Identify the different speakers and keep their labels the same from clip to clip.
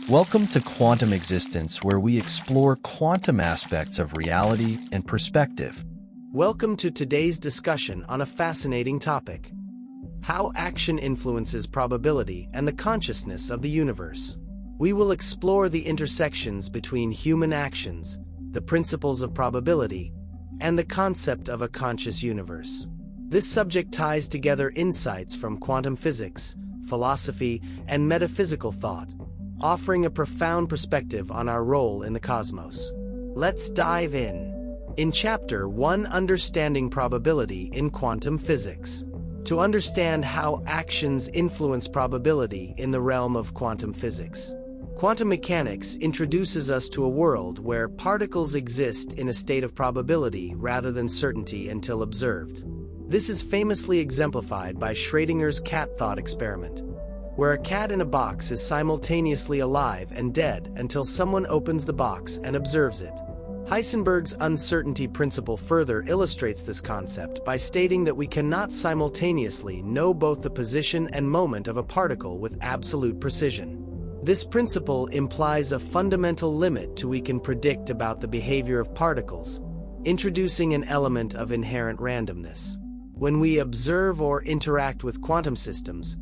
Speaker 1: Welcome to Quantum Existence, where we explore quantum aspects of reality and perspective.
Speaker 2: Welcome to today's discussion on a fascinating topic: how action influences probability and the consciousness of the universe. We will explore the intersections between human actions, the principles of probability, and the concept of a conscious universe. This subject ties together insights from quantum physics, philosophy, and metaphysical thought, offering a profound perspective on our role in the cosmos. Let's dive in. In Chapter 1, Understanding Probability in Quantum Physics. To understand how actions influence probability in the realm of quantum physics. Quantum mechanics introduces us to a world where particles exist in a state of probability rather than certainty until observed. This is famously exemplified by Schrödinger's cat thought experiment, where a cat in a box is simultaneously alive and dead until someone opens the box and observes it. Heisenberg's uncertainty principle further illustrates this concept by stating that we cannot simultaneously know both the position and moment of a particle with absolute precision. This principle implies a fundamental limit to what we can predict about the behavior of particles, introducing an element of inherent randomness. When we observe or interact with quantum systems,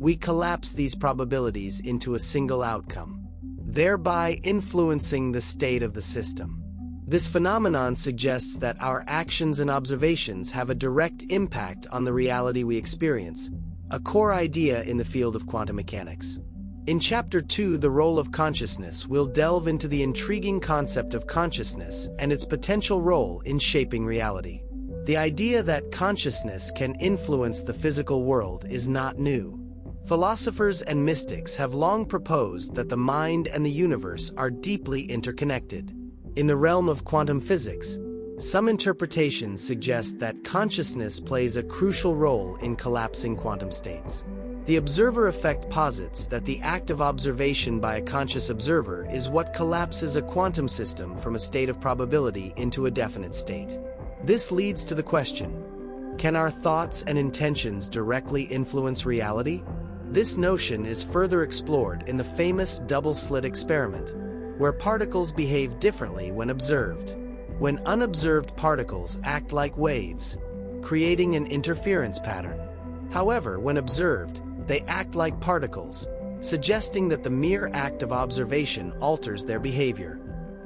Speaker 2: we collapse these probabilities into a single outcome, thereby influencing the state of the system. This phenomenon suggests that our actions and observations have a direct impact on the reality we experience, a core idea in the field of quantum mechanics. In Chapter 2, The Role of Consciousness, we'll delve into the intriguing concept of consciousness and its potential role in shaping reality. The idea that consciousness can influence the physical world is not new. Philosophers and mystics have long proposed that the mind and the universe are deeply interconnected. In the realm of quantum physics, some interpretations suggest that consciousness plays a crucial role in collapsing quantum states. The observer effect posits that the act of observation by a conscious observer is what collapses a quantum system from a state of probability into a definite state. This leads to the question: can our thoughts and intentions directly influence reality? This notion is further explored in the famous double-slit experiment, where particles behave differently when observed. When unobserved particles act like waves, creating an interference pattern. However, when observed, they act like particles, suggesting that the mere act of observation alters their behavior.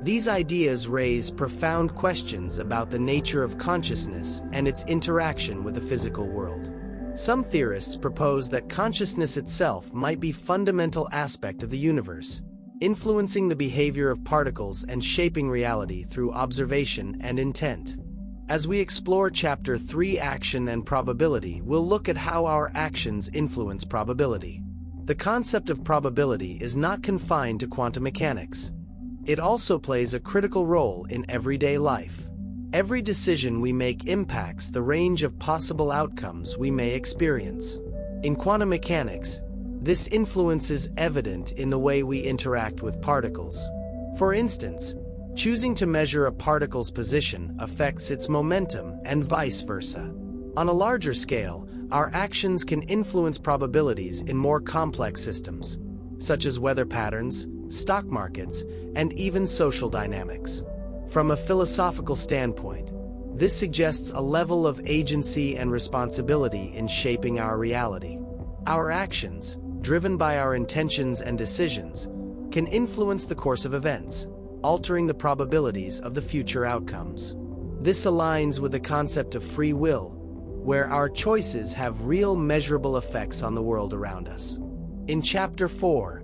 Speaker 2: These ideas raise profound questions about the nature of consciousness and its interaction with the physical world. Some theorists propose that consciousness itself might be a fundamental aspect of the universe, influencing the behavior of particles and shaping reality through observation and intent. As we explore Chapter 3, Action and Probability, we'll look at how our actions influence probability. The concept of probability is not confined to quantum mechanics. It also plays a critical role in everyday life. Every decision we make impacts the range of possible outcomes we may experience. In quantum mechanics, this influence is evident in the way we interact with particles. For instance, choosing to measure a particle's position affects its momentum and vice versa. On a larger scale, our actions can influence probabilities in more complex systems, such as weather patterns, stock markets, and even social dynamics. From a philosophical standpoint, this suggests a level of agency and responsibility in shaping our reality. Our actions, driven by our intentions and decisions, can influence the course of events, altering the probabilities of the future outcomes. This aligns with the concept of free will, where our choices have real measurable effects on the world around us. In Chapter 4,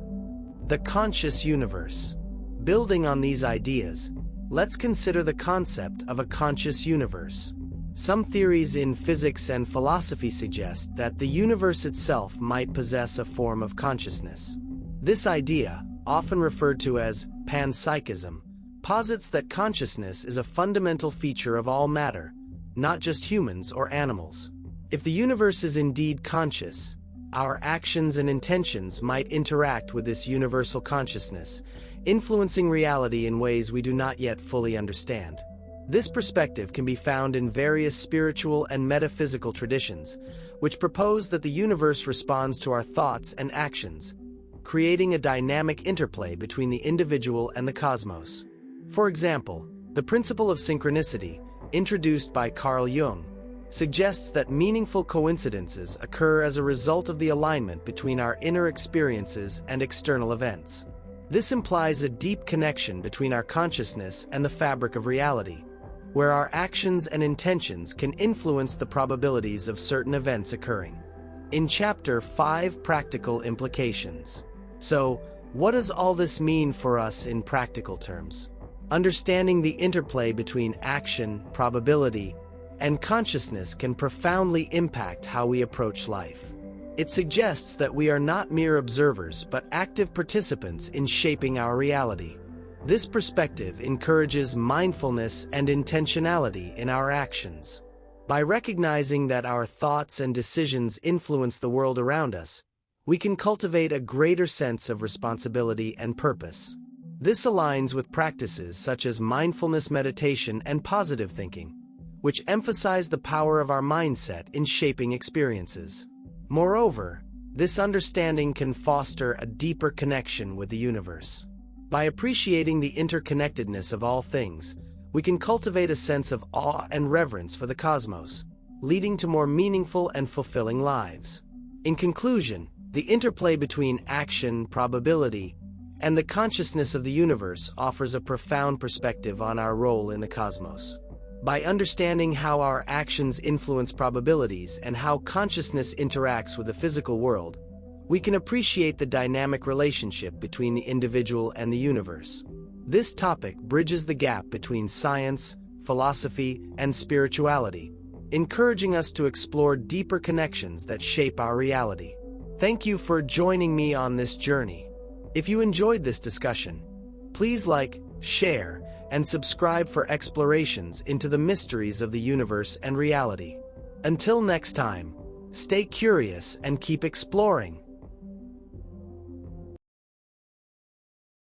Speaker 2: The Conscious Universe. Building on these ideas, let's consider the concept of a conscious universe. Some theories in physics and philosophy suggest that the universe itself might possess a form of consciousness. This idea, often referred to as panpsychism, posits that consciousness is a fundamental feature of all matter, not just humans or animals. If the universe is indeed conscious, our actions and intentions might interact with this universal consciousness, influencing reality in ways we do not yet fully understand. This perspective can be found in various spiritual and metaphysical traditions, which propose that the universe responds to our thoughts and actions, creating a dynamic interplay between the individual and the cosmos. For example, the principle of synchronicity, introduced by Carl Jung, suggests that meaningful coincidences occur as a result of the alignment between our inner experiences and external events. This implies a deep connection between our consciousness and the fabric of reality, where our actions and intentions can influence the probabilities of certain events occurring. In Chapter 5, Practical Implications. So, what does all this mean for us in practical terms? Understanding the interplay between action, probability, and consciousness can profoundly impact how we approach life. It suggests that we are not mere observers but active participants in shaping our reality. This perspective encourages mindfulness and intentionality in our actions. By recognizing that our thoughts and decisions influence the world around us, we can cultivate a greater sense of responsibility and purpose. This aligns with practices such as mindfulness meditation and positive thinking, which emphasize the power of our mindset in shaping experiences. Moreover, this understanding can foster a deeper connection with the universe. By appreciating the interconnectedness of all things, we can cultivate a sense of awe and reverence for the cosmos, leading to more meaningful and fulfilling lives. In conclusion, the interplay between action, probability, and the consciousness of the universe offers a profound perspective on our role in the cosmos. By understanding how our actions influence probabilities and how consciousness interacts with the physical world, we can appreciate the dynamic relationship between the individual and the universe. This topic bridges the gap between science, philosophy, and spirituality, encouraging us to explore deeper connections that shape our reality. Thank you for joining me on this journey. If you enjoyed this discussion, please like, share, and subscribe for explorations into the mysteries of the universe and reality. Until next time, stay curious and keep exploring.